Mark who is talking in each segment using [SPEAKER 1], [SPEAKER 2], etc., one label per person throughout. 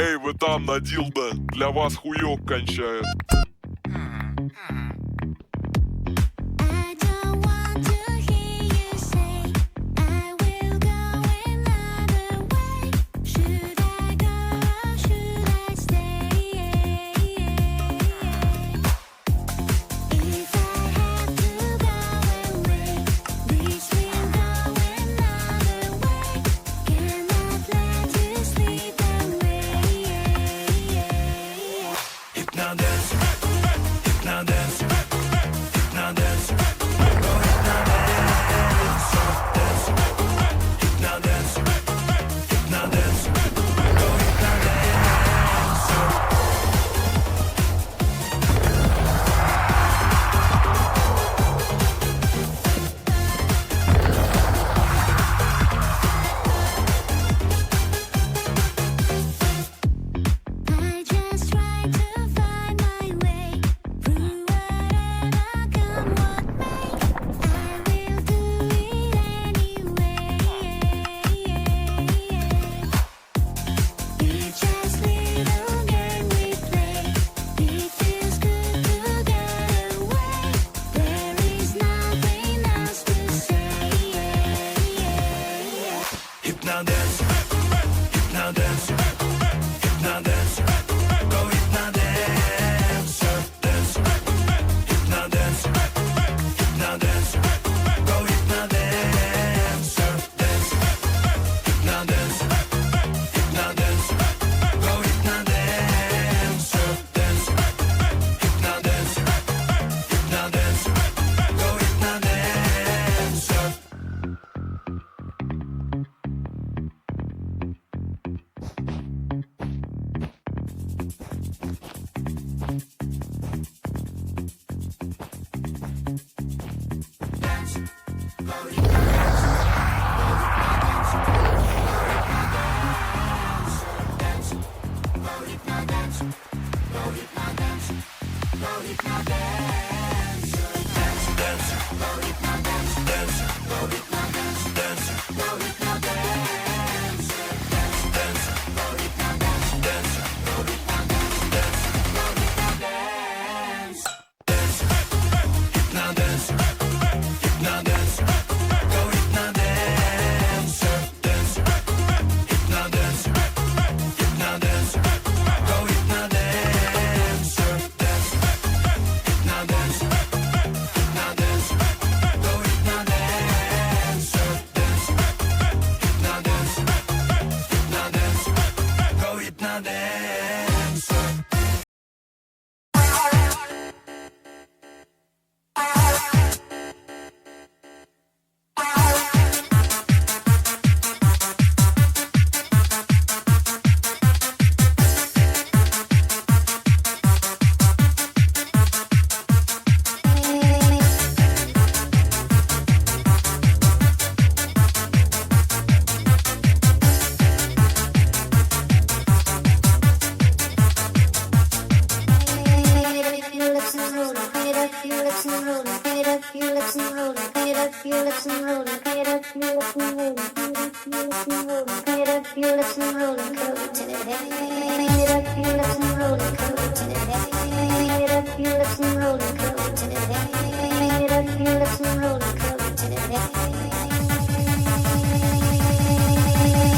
[SPEAKER 1] Эй, вы там на дилдо, для вас хуёк кончает.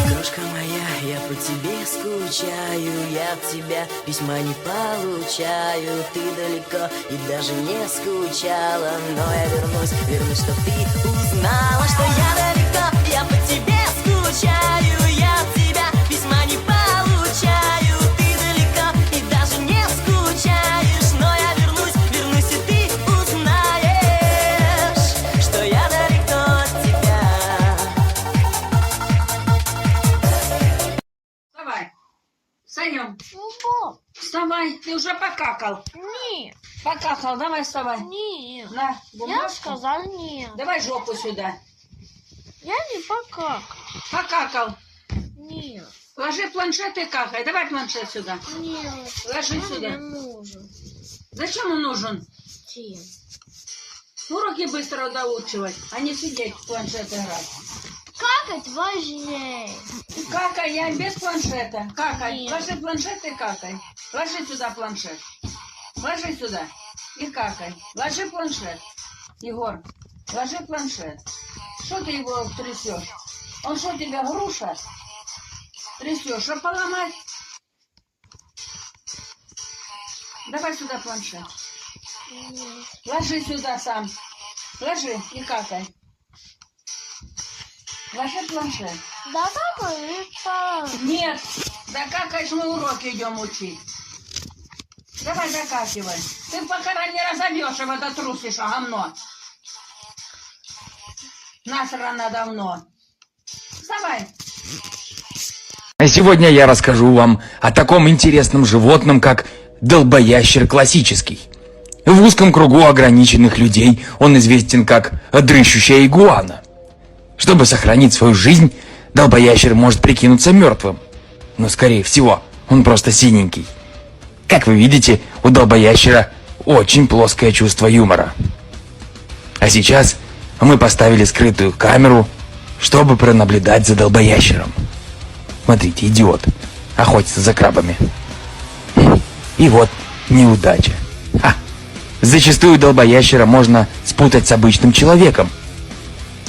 [SPEAKER 2] Крошка моя, я по тебе скучаю, я от тебя письма не получаю. Ты далеко и даже не скучала, но я вернусь, чтоб ты узнала, что я далеко, я по тебе скучаю, я от тебя письма не получаю. Ты далеко и даже не скучаешь, но я вернусь, и ты узнаешь, что я далеко от тебя.
[SPEAKER 3] Вставай, Санем,
[SPEAKER 4] Ну,
[SPEAKER 3] вставай, ты уже покакал.
[SPEAKER 4] нет,
[SPEAKER 3] Покакал, давай вставай.
[SPEAKER 4] нет.
[SPEAKER 3] На,
[SPEAKER 4] Я
[SPEAKER 3] бумажку.
[SPEAKER 4] сказал нет.
[SPEAKER 3] Давай жопу сюда.
[SPEAKER 4] Я не покакал.
[SPEAKER 3] Покакал.
[SPEAKER 4] Нет,
[SPEAKER 3] Ложи планшет и какай. Давай планшет сюда.
[SPEAKER 4] нет.
[SPEAKER 3] Ложи
[SPEAKER 4] Он
[SPEAKER 3] сюда.
[SPEAKER 4] мне нужен.
[SPEAKER 3] Зачем он нужен?
[SPEAKER 4] Тим.
[SPEAKER 3] Уроки быстро доучивать, а не сидеть в планшет играть.
[SPEAKER 4] какать важнее.
[SPEAKER 3] Какай, я без планшета. Какай.
[SPEAKER 4] Нет.
[SPEAKER 3] Ложи планшет и какай. Ложи сюда планшет. Ложи сюда и какай. Ложи планшет. Егор, ложи планшет. Что ты его трясешь? Он что, тебя груша? Трясешь, а поломать? Давай сюда планшет.
[SPEAKER 4] Нет.
[SPEAKER 3] Ложи сюда сам. Ложи и какай. Ложи планшет.
[SPEAKER 4] Да какой это?
[SPEAKER 3] Нет, да какаешь, мы уроки идем учить. Давай докакивай. Ты пока не разобьешь его, это трусишь, а говно. Насрано давно. Вставай.
[SPEAKER 5] А сегодня я расскажу вам о таком интересном животном, как долбоящер классический. В узком кругу ограниченных людей он известен как дрыщущая игуана. Чтобы сохранить свою жизнь, долбоящер может прикинуться мертвым. Но, скорее всего, он просто синенький. Как вы видите, у долбоящера очень плоское чувство юмора. А сейчас мы поставили скрытую камеру, чтобы пронаблюдать за долбоящером. Смотрите, идиот охотится за крабами. И вот неудача. Зачастую долбоящера можно спутать с обычным человеком.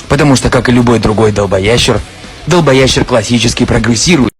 [SPEAKER 5] Потому что, как и любой другой долбоящер классически прогрессирует.